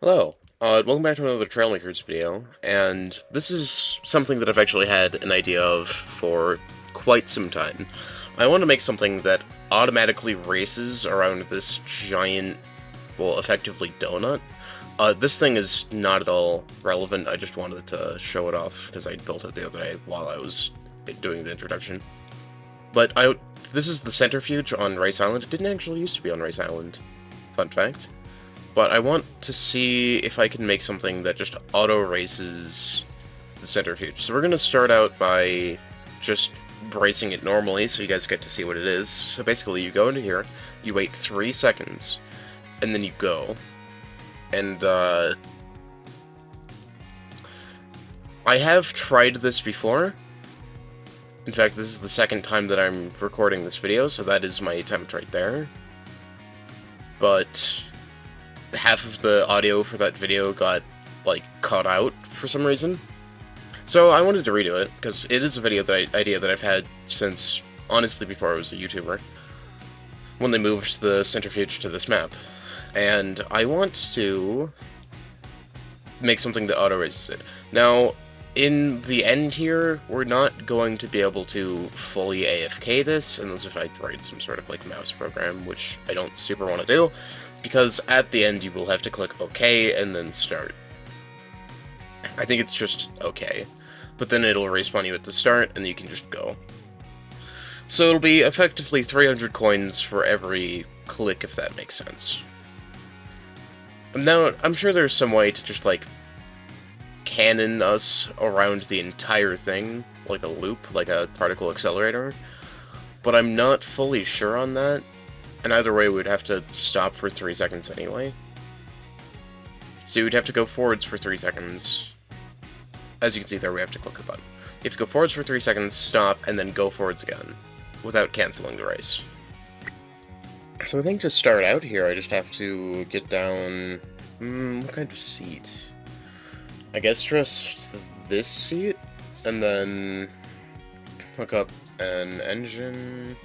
Hello, welcome back to another Trailmakers video, and this is something that I've actually had an idea of for quite some time. I want to make something that automatically races around this giant, well, effectively donut. This thing is not at all relevant, I just wanted to show it off, because I built it the other day while I was doing the introduction. But this is the Centrifuge on Rice Island. It didn't actually used to be on Rice Island. Fun fact. But I want to see if I can make something that just auto-races the centrifuge. So we're going to start out by just racing it normally, so you guys get to see what it is. So basically, you go into here, you wait 3 seconds, and then you go. And, I have tried this before. In fact, this is the second time that I'm recording this video, so that is my attempt right there. But half of the audio for that video got, like, cut out for some reason. So I wanted to redo it, because it is a idea that I've had since, honestly, before I was a YouTuber, when they moved the centrifuge to this map. And I want to make something that auto-races it. Now, in the end here, we're not going to be able to fully AFK this, unless if I write some sort of, like, mouse program, which I don't super want to do, because at the end you will have to click OK and then start. I think it's just OK, but then it'll respawn you at the start, and you can just go. So it'll be effectively 300 coins for every click, if that makes sense. Now, I'm sure there's some way to just, like, cannon us around the entire thing, like a loop, like a particle accelerator, but I'm not fully sure on that, and either way we'd have to stop for 3 seconds anyway. So we'd have to go forwards for 3 seconds. As you can see there, we have to click a button. You have to go forwards for 3 seconds, stop, and then go forwards again, without canceling the race. So I think to start out here, I just have to get down... what kind of seat? I guess just this seat, and then hook up an engine,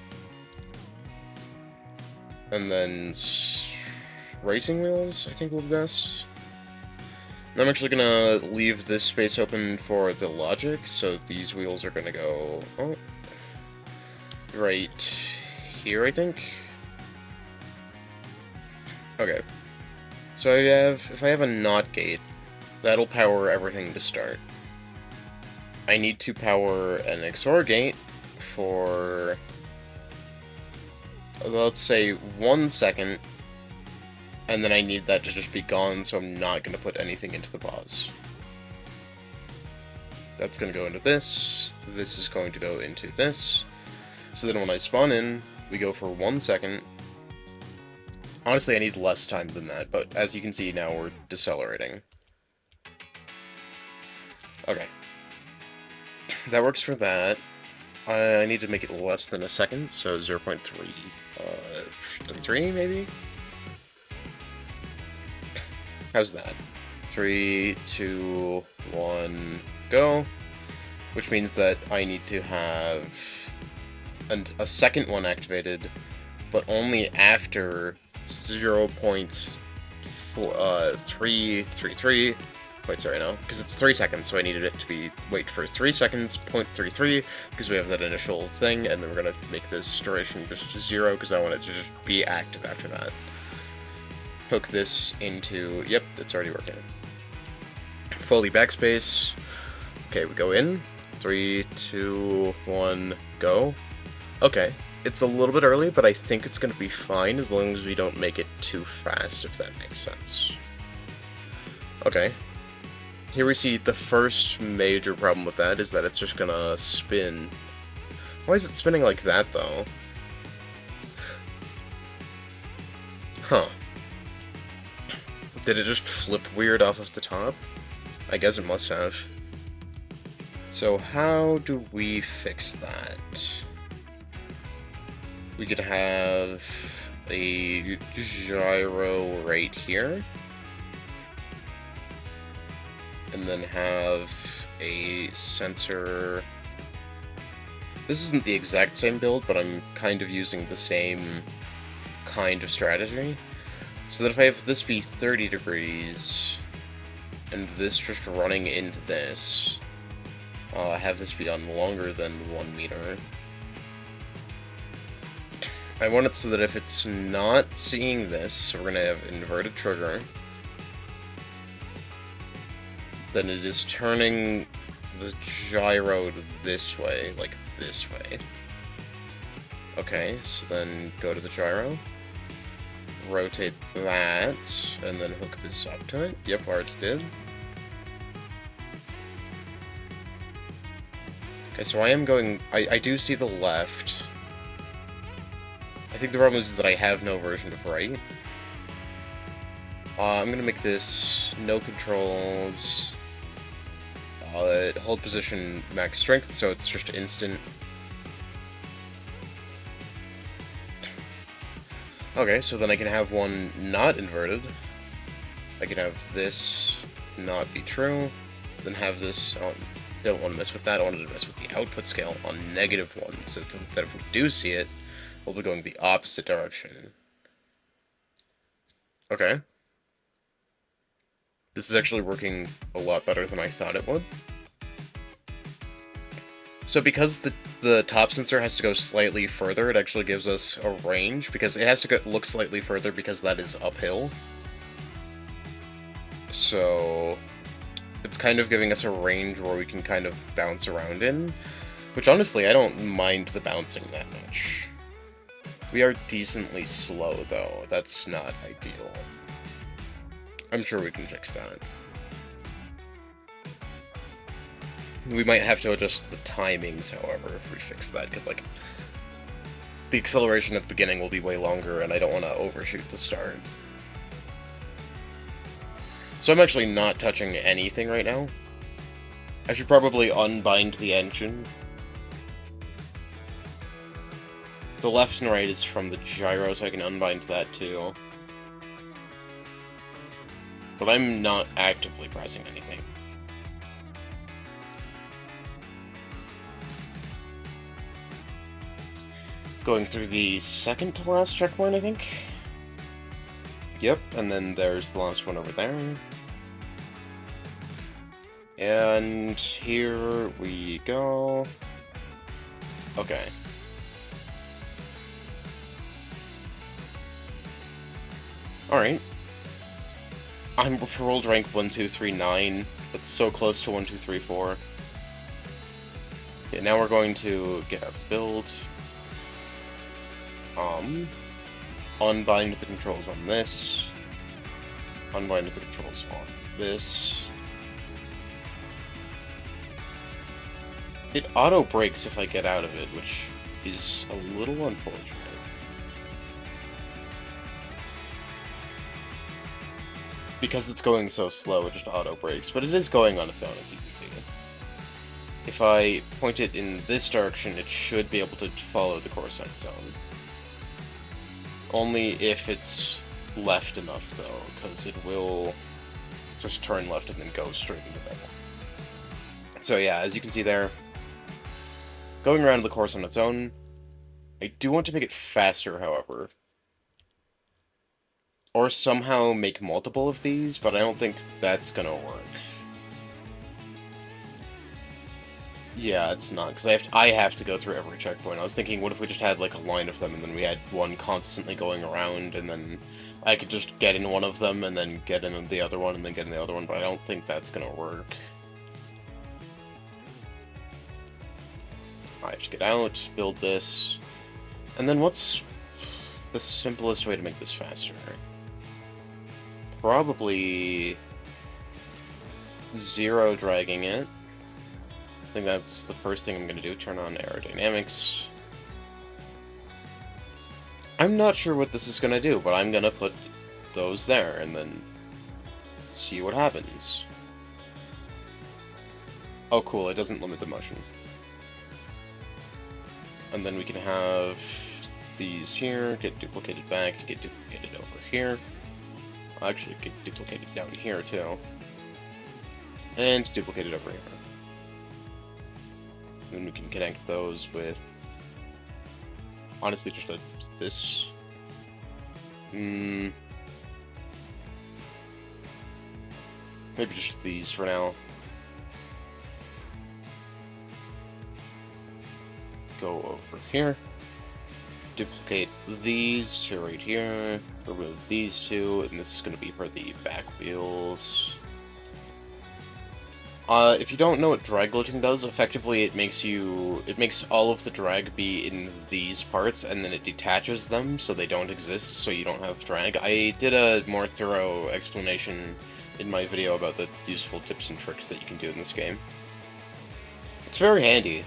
and then racing wheels, I think will be best. And I'm actually gonna leave this space open for the logic, so these wheels are gonna go, right here, I think. Okay, so if I have a NOT gate, that'll power everything to start. I need to power an XOR gate for, let's say, 1 second, and then I need that to just be gone, so I'm not going to put anything into the pause. That's going to go into this is going to go into this, so then when I spawn in, we go for 1 second. Honestly, I need less time than that, but as you can see now, we're decelerating. Okay. That works for that. I need to make it less than a second, so 0.33, maybe? How's that? 3, 2, 1, go. Which means that I need to have a second one activated, but only after 0.333. Wait, sorry, no, because it's 3 seconds, so I needed it to wait for 3 seconds, 0.33, because we have that initial thing, and then we're going to make this duration just 0, because I want it to just be active after that. Hook this into, yep, it's already working. Fully backspace. Okay, we go in. 3, 2, 1, go. Okay, it's a little bit early, but I think it's going to be fine, as long as we don't make it too fast, if that makes sense. Okay. Here we see the first major problem with that is that it's just gonna spin. Why is it spinning like that, though? Huh. Did it just flip weird off of the top? I guess it must have. So how do we fix that? We could have a gyro right here. And then have a sensor. This isn't the exact same build, but I'm kind of using the same kind of strategy. So that if I have this be 30 degrees, and this just running into this, have this be on longer than 1 meter. I want it so that if it's not seeing this, we're going to have inverted trigger. Then it is turning the gyro this way, like this way. Okay, so then go to the gyro. Rotate that, and then hook this up to it. Yep, already did. Okay, so I am going... I do see the left. I think the problem is that I have no version of right. I'm gonna make this no controls. Hold position max strength, so it's just instant. Okay, so then I can have one not inverted. I can have this not be true. Then have this... Oh, don't want to mess with that. I wanted to mess with the output scale on -1, so that if we do see it, we'll be going the opposite direction. Okay. This is actually working a lot better than I thought it would. So because the top sensor has to go slightly further, it actually gives us a range, because it has to look slightly further because that is uphill. So it's kind of giving us a range where we can kind of bounce around in, which honestly, I don't mind the bouncing that much. We are decently slow, though. That's not ideal. I'm sure we can fix that. We might have to adjust the timings, however, if we fix that, because, like, the acceleration at the beginning will be way longer, and I don't want to overshoot the start. So I'm actually not touching anything right now. I should probably unbind the engine. The left and right is from the gyro, so I can unbind that too. But I'm not actively pressing anything. Going through the second to last checkpoint, I think. Yep, and then there's the last one over there. And here we go. Okay. Alright. I'm world rank 1239. That's so close to 1234. Okay, now we're going to get out this build. Unbind the controls on this. Unbind the controls on this. It auto-brakes if I get out of it, which is a little unfortunate. Because it's going so slow, it just auto-brakes, but it is going on its own, as you can see. If I point it in this direction, it should be able to follow the course on its own. Only if it's left enough, though, because it will just turn left and then go straight into that. So yeah, as you can see there, going around the course on its own. I do want to make it faster, however. Or somehow make multiple of these, but I don't think that's gonna work. Yeah, it's not, because I have to go through every checkpoint. I was thinking, what if we just had, like, a line of them, and then we had one constantly going around, and then I could just get in one of them, and then get in the other one, and then get in the other one, but I don't think that's gonna work. I have to get out, build this, and then what's the simplest way to make this faster? Probably zero dragging it. I think that's the first thing I'm going to do, turn on aerodynamics. I'm not sure what this is going to do, but I'm going to put those there and then see what happens. Oh cool, it doesn't limit the motion. And then we can have these here, get duplicated back, get duplicated over here. Actually, get duplicated down here too. And duplicated over here. Then we can connect those with, honestly, just this. Maybe just these for now. Go over here. Duplicate these to right here. Remove these two, and this is going to be for the back wheels. If you don't know what drag glitching does, effectively it makes all of the drag be in these parts, and then it detaches them so they don't exist, so you don't have drag. I did a more thorough explanation in my video about the useful tips and tricks that you can do in this game. It's very handy.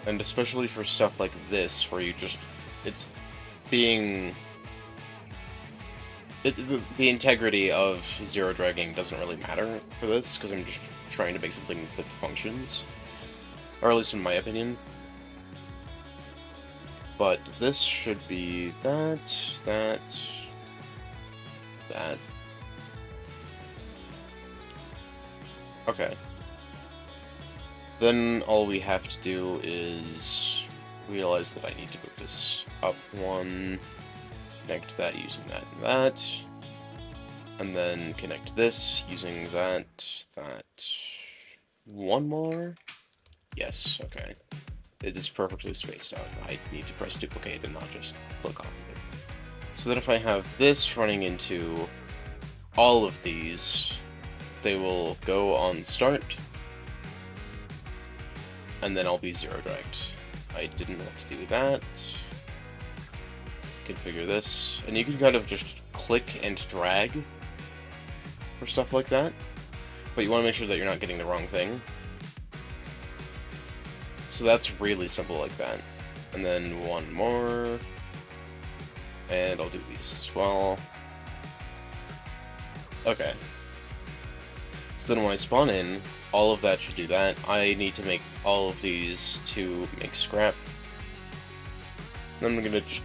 And especially for stuff like this, where you just... the integrity of zero dragging doesn't really matter for this, because I'm just trying to make something that functions. Or at least in my opinion. But this should be that. Okay. Then all we have to do is realize that I need to move this up one, connect that using that and that, and then connect this using that. One more? Yes, okay. It is perfectly spaced out. I need to press duplicate and not just click on it. So that if I have this running into all of these, they will go on start, and then I'll be zero dragged. I didn't want to do that. Configure this, and you can kind of just click and drag for stuff like that, but you want to make sure that you're not getting the wrong thing. So that's really simple like that. And then one more, and I'll do these as well. Okay. So then when I spawn in, all of that should do that. I need to make all of these to make scrap. Then I'm gonna just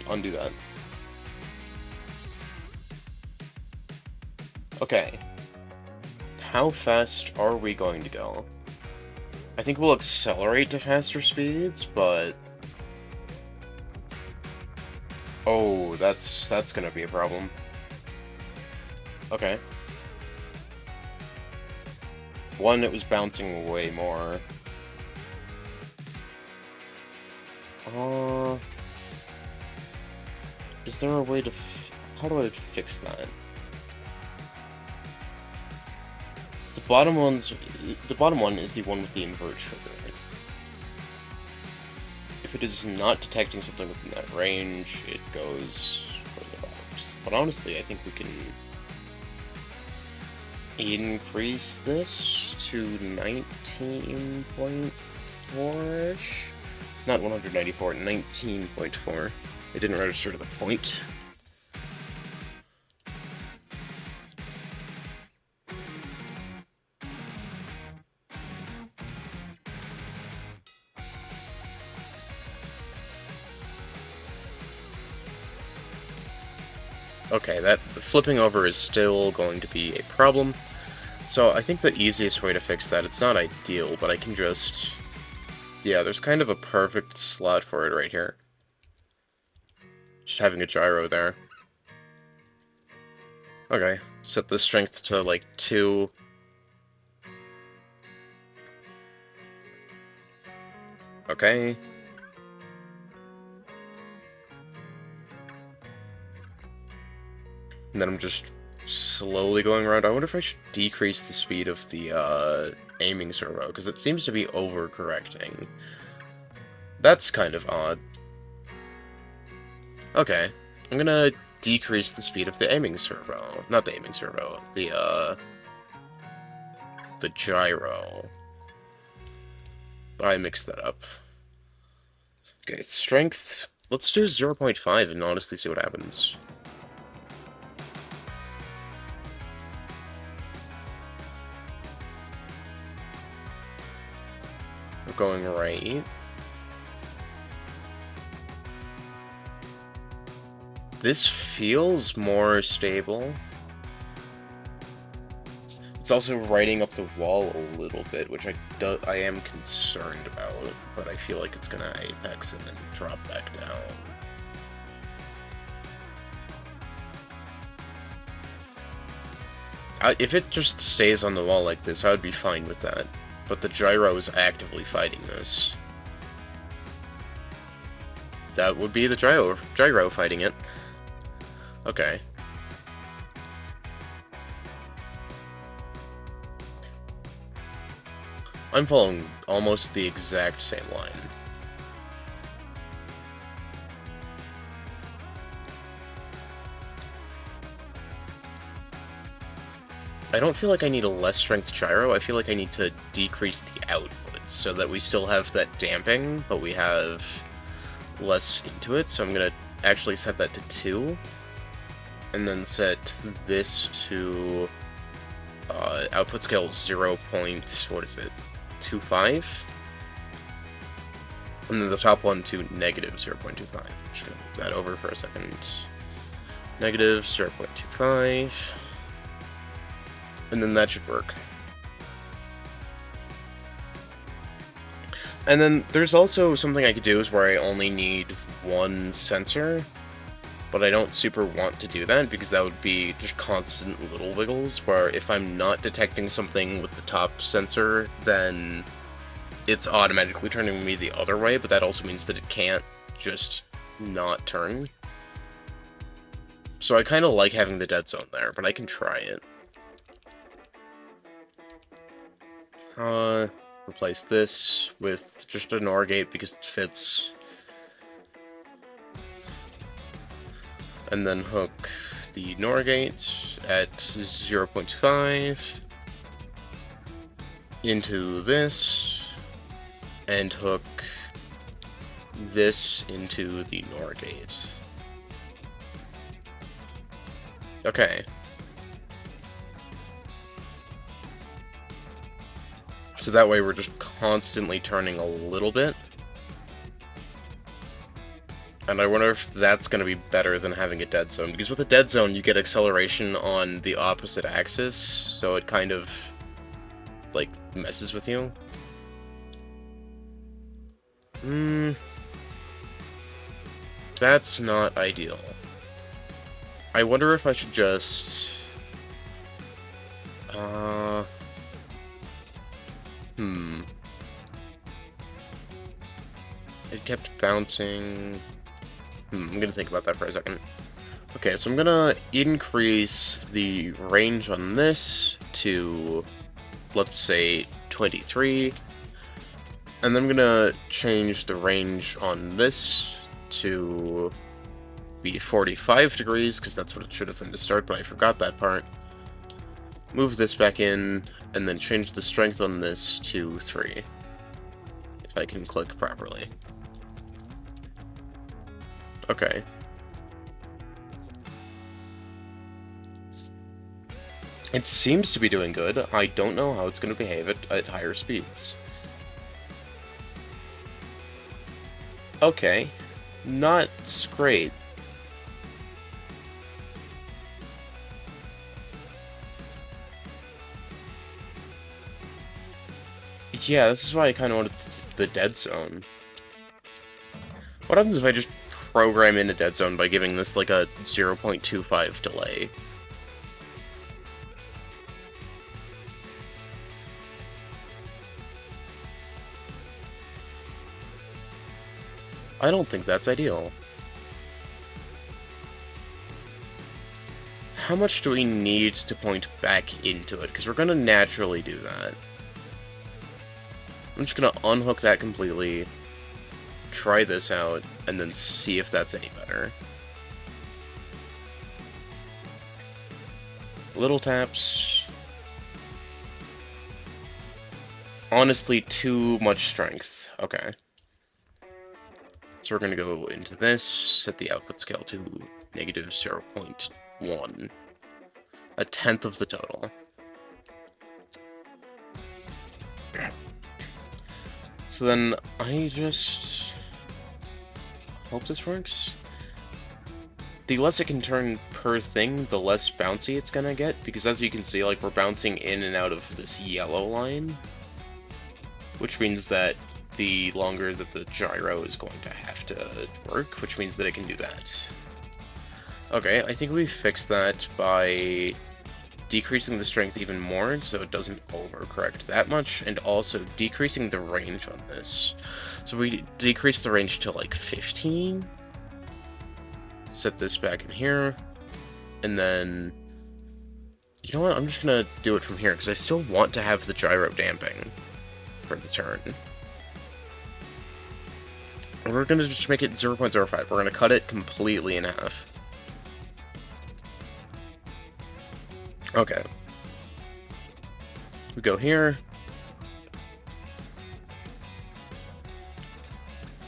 undo that. Okay. How fast are we going to go? I think we'll accelerate to faster speeds, but... oh, that's gonna be a problem. Okay. One, it was bouncing way more. Is there a way to how do I fix that? The bottom one is the one with the invert trigger. If it is not detecting something within that range, it goes further out. But honestly, I think we can increase this to 19.4-ish? Not 194, 19.4. It didn't register to the point. Okay, the flipping over is still going to be a problem. So I think the easiest way to fix that, it's not ideal, but I can just... yeah, there's kind of a perfect slot for it right here. Just having a gyro there. Okay, set the strength to, like, 2. Okay. And then I'm just slowly going around. I wonder if I should decrease the speed of the aiming servo, because it seems to be overcorrecting. That's kind of odd. Okay, I'm gonna decrease the speed of the aiming servo. Not the aiming servo, the gyro. I mixed that up. Okay, strength. Let's do 0.5 and honestly see what happens. We're going right. This feels more stable. It's also riding up the wall a little bit, which I am concerned about, but I feel like it's gonna apex and then drop back down. If it just stays on the wall like this, I would be fine with that. But the gyro is actively fighting this. That would be the gyro fighting it. Okay. I'm following almost the exact same line. I don't feel like I need a less strength gyro, I feel like I need to decrease the output so that we still have that damping, but we have less into it, so I'm gonna actually set that to 2, and then set this to output scale 0.25, and then the top one to negative 0.25. I'm just gonna move that over for a second. Negative 0.25. And then that should work. And then there's also something I could do is where I only need one sensor, but I don't super want to do that because that would be just constant little wiggles, where if I'm not detecting something with the top sensor, then it's automatically turning me the other way, but that also means that it can't just not turn. So I kind of like having the dead zone there, but I can try it. Replace this with just a NOR gate because it fits. And then hook the NOR gate at 0.25 into this, and hook this into the NOR gate. Okay. So that way we're just constantly turning a little bit. And I wonder if that's going to be better than having a dead zone. Because with a dead zone, you get acceleration on the opposite axis, so it kind of, like, messes with you. That's not ideal. I wonder if I should just... It kept bouncing... I'm gonna think about that for a second. Okay, so I'm gonna increase the range on this to, let's say, 23. And then I'm gonna change the range on this to be 45 degrees, because that's what it should have been to start, but I forgot that part. Move this back in, and then change the strength on this to 3. If I can click properly. Okay. It seems to be doing good. I don't know how it's going to behave at higher speeds. Okay. Not great. Yeah, this is why I kind of wanted the dead zone. What happens if I just program in a dead zone by giving this like a 0.25 delay? I don't think that's ideal. How much do we need to point back into it? Because we're going to naturally do that. I'm just going to unhook that completely, try this out, and then see if that's any better. Little taps. Honestly, too much strength. Okay. So we're going to go into this, set the output scale to negative 0.1. A tenth of the total. So then I just hope this works. The less it can turn per thing, the less bouncy it's gonna get, because as you can see, like, we're bouncing in and out of this yellow line, which means that the longer that the gyro is going to have to work, which means that it can do that. Okay, I think we fixed that by decreasing the strength even more so it doesn't overcorrect that much, and also decreasing the range on this. So we decrease the range to like 15. Set this back in here, and then, you know what, I'm just gonna do it from here, because I still want to have the gyro damping for the turn. And we're gonna just make it 0.05. We're gonna cut it completely in half. Okay. We go here.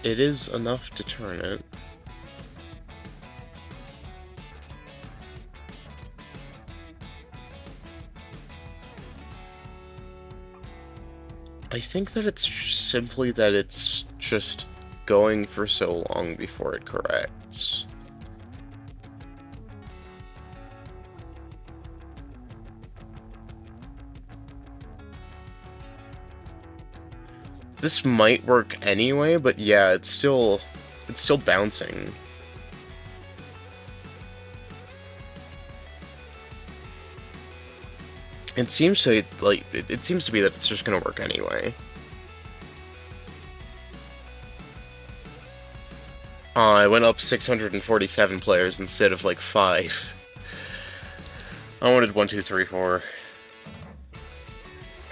It is enough to turn it. I think that it's simply that it's just going for so long before it corrects. This might work anyway, but yeah, it's still bouncing. It seems to like it seems to be that it's just gonna work anyway. I went up 647 players instead of like 5. I wanted 1, 2, 3, 4.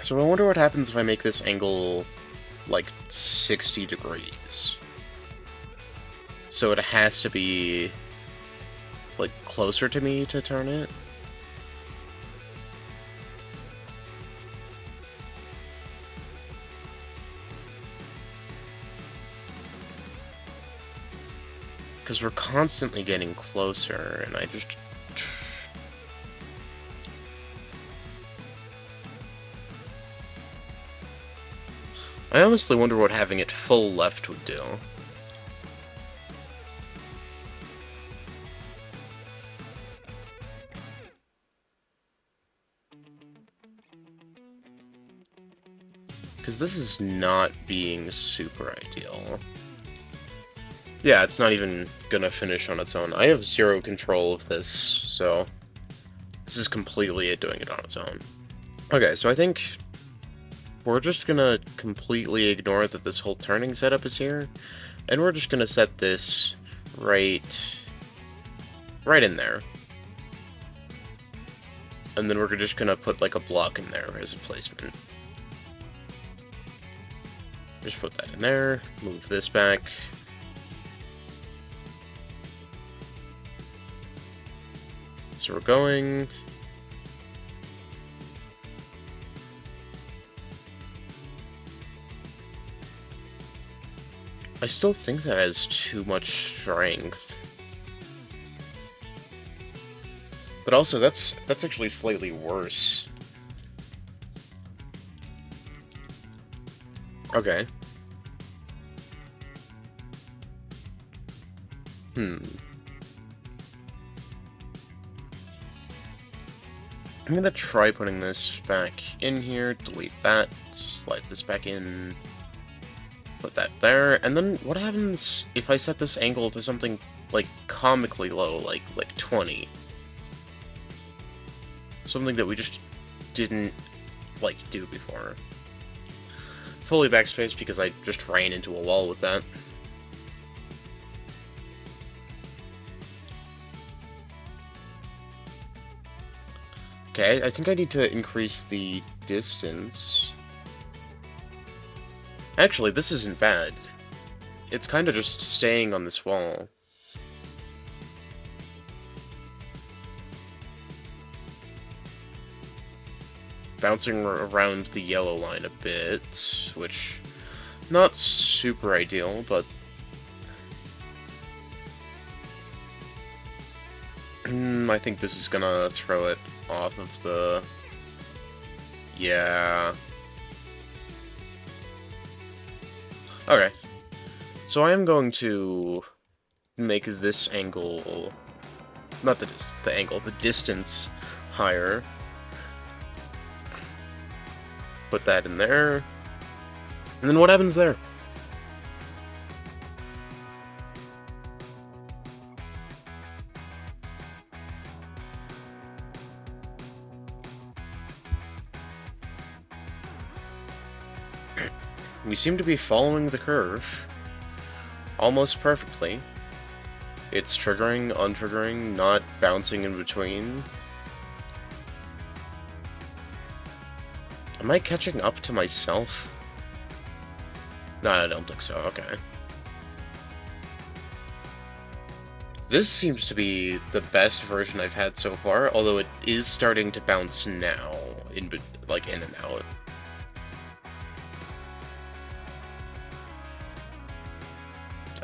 So I wonder what happens if I make this angle like 60 degrees. So it has to be like closer to me to turn it. Because we're constantly getting closer, and I just... I honestly wonder what having it full left would do. Because this is not being super ideal. Yeah, it's not even gonna finish on its own. I have zero control of this, so this is completely it doing it on its own. Okay, so I think we're just gonna completely ignore that this whole turning setup is here, and we're just gonna set this right in there. And then we're just gonna put like a block in there as a placement. Just put that in there, move this back. So we're going. I still think that has too much strength. But also, that's actually slightly worse. Okay. I'm gonna try putting this back in here, delete that, slide this back in, put that there, and then what happens if I set this angle to something, like, comically low, like 20? Something that we just didn't, like, do before. Fully backspace because I just ran into a wall with that. Okay, I think I need to increase the distance. Actually, this isn't bad. It's kind of just staying on this wall. Bouncing around the yellow line a bit, which, not super ideal, but... I think this is gonna throw it off of the... Yeah... Okay. So I am going to make this angle... Not the angle, the distance higher. Put that in there. And then what happens there? We seem to be following the curve almost perfectly. It's triggering, untriggering, not bouncing in between. Am I catching up to myself? No, I don't think so. Okay. This seems to be the best version I've had so far, although it is starting to bounce now, like in and out.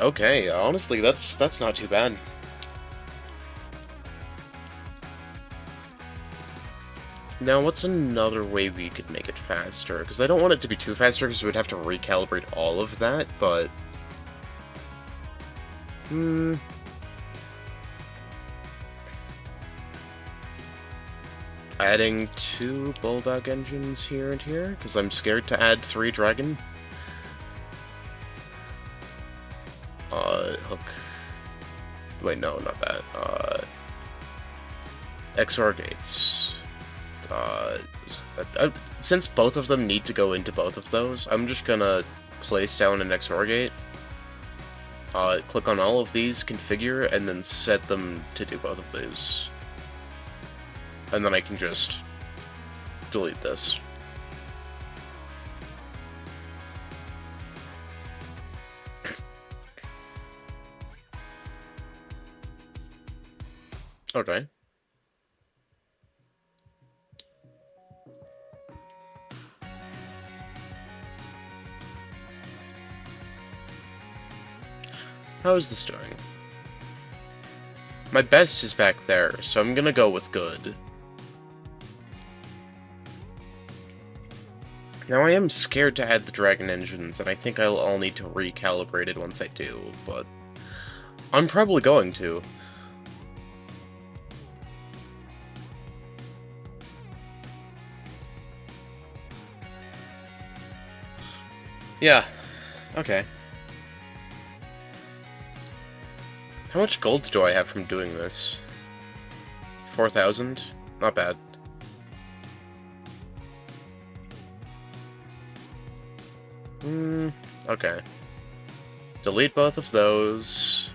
Okay, honestly, that's not too bad. Now, what's another way we could make it faster? Because I don't want it to be too faster, because we'd have to recalibrate all of that, but... Adding 2 Bulldog engines here and here, because I'm scared to add 3 Dragon. Hook. Wait, no, not that. XOR gates. Since both of them need to go into both of those, I'm just gonna place down an XOR gate. Click on all of these, configure, and then set them to do both of these. And then I can just delete this. Okay. How is this doing? My best is back there, so I'm gonna go with good. Now, I am scared to add the Dragon engines, and I think I'll need to recalibrate it once I do, but I'm probably going to. Yeah, okay. How much gold do I have from doing this? 4,000? Not bad. Okay. Delete both of those.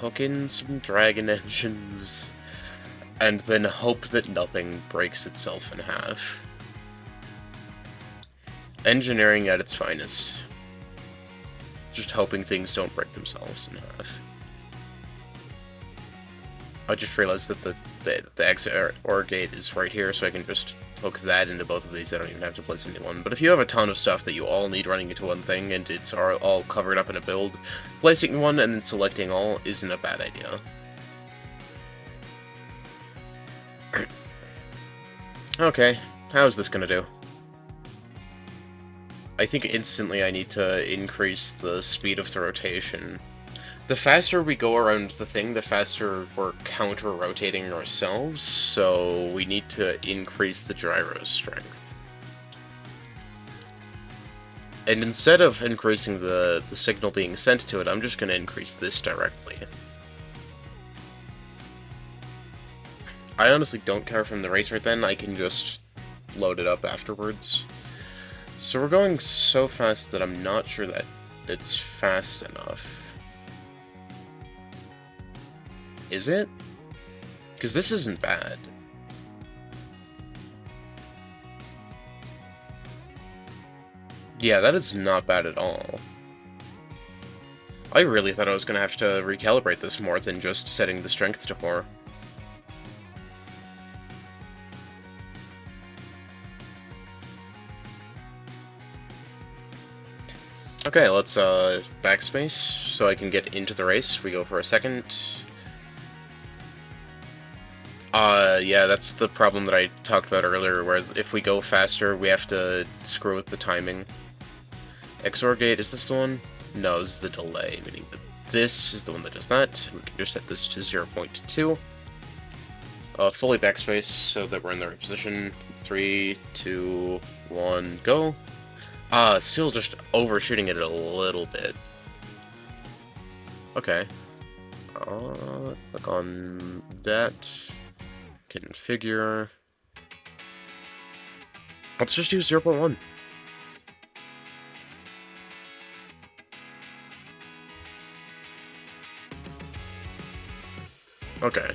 Hook in some Dragon engines. And then hope that nothing breaks itself in half. Engineering at its finest. Just hoping things don't break themselves in half. I just realized that the XOR gate is right here, so I can just hook that into both of these. I don't even have to place a new one. But if you have a ton of stuff that you all need running into one thing, and it's all covered up in a build, placing one and then selecting all isn't a bad idea. Okay, how's this gonna do? I think instantly I need to increase the speed of the rotation. The faster we go around the thing, the faster we're counter-rotating ourselves, so we need to increase the gyro strength. And instead of increasing the signal being sent to it, I'm just going to increase this directly. I honestly don't care from the race right then, I can just load it up afterwards. So we're going so fast that I'm not sure that it's fast enough. Is it? Because this isn't bad. Yeah, that is not bad at all. I really thought I was going to have to recalibrate this more than just setting the strength to 4. Okay, let's backspace so I can get into the race. We go for a second. Yeah, that's the problem that I talked about earlier, where if we go faster, we have to screw with the timing. XOR gate, is this the one? No, this is the delay, meaning that this is the one that does that. We can just set this to 0.2. Fully backspace so that we're in the right position. 3, 2, 1, go. Still just overshooting it a little bit. Okay. Click on that. Configure. Let's just do 0.1. Okay.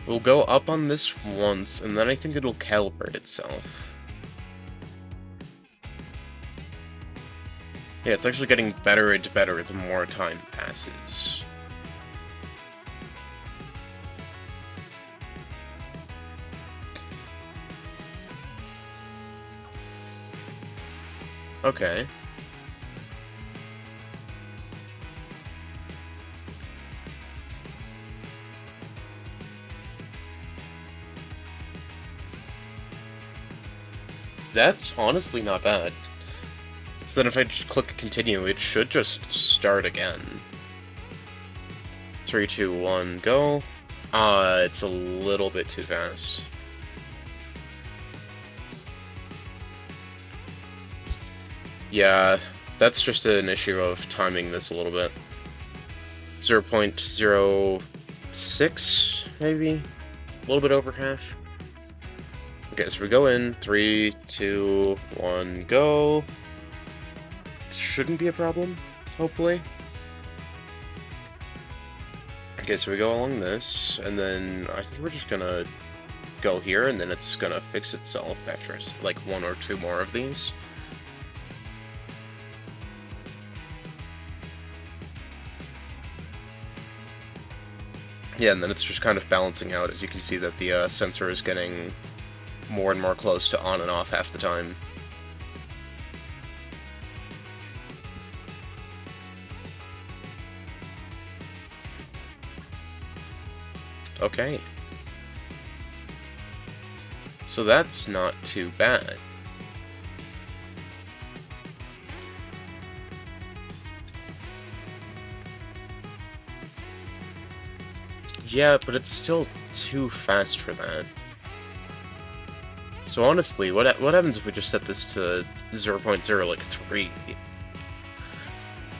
We'll go up on this once, and then I think it'll calibrate itself. Yeah, it's actually getting better and better the more time passes. Okay. That's honestly not bad. So then if I just click continue, it should just start again. 3, 2, 1, go. It's a little bit too fast. Yeah, that's just an issue of timing this a little bit. 0.06, maybe? A little bit over half. Okay, so we go in, 3, 2, 1, go. Shouldn't be a problem, hopefully. Okay, so we go along this, and then I think we're just gonna go here, and then it's gonna fix itself after, like, 1 or 2 more of these. Yeah, and then it's just kind of balancing out, as you can see that the sensor is getting more and more close to on and off half the time. Okay. So that's not too bad. Yeah, but it's still too fast for that. So honestly, what happens if we just set this to 0.03?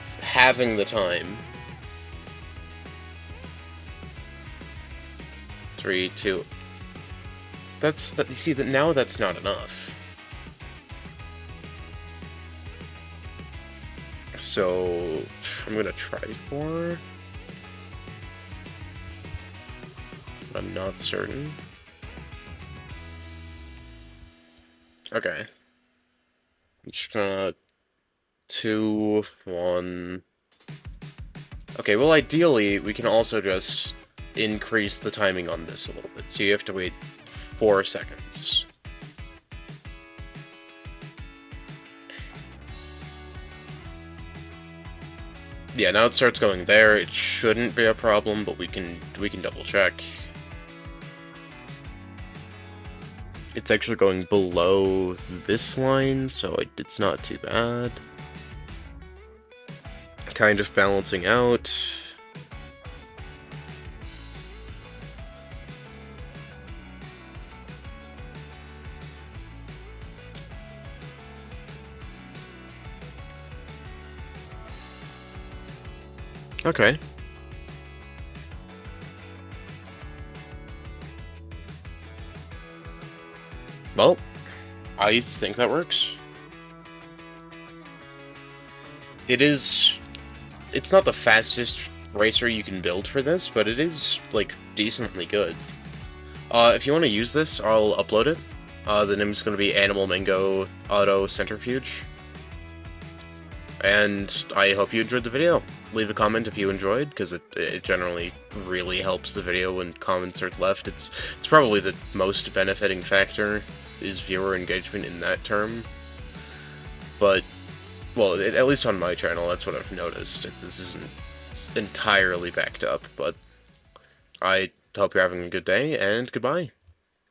It's halving the time. 3, 2. You see that now that's not enough. So I'm gonna try 4. But I'm not certain. Okay. I'm just gonna 2, 1. Okay, well ideally we can also just increase the timing on this a little bit. So you have to wait 4 seconds. Yeah, now it starts going there. It shouldn't be a problem, but we can double check. It's actually going below this line, so it's not too bad. Kind of balancing out. Okay. Well, I think that works. It's not the fastest racer you can build for this, but it is, like, decently good. If you want to use this, I'll upload it. The name is going to be Animal Mango Auto Centrifuge. And I hope you enjoyed the video. Leave a comment if you enjoyed, because it generally really helps the video when comments are left. It's probably the most benefiting factor, is viewer engagement in that term. But, well, at least on my channel, that's what I've noticed. This isn't entirely backed up, but I hope you're having a good day, and goodbye.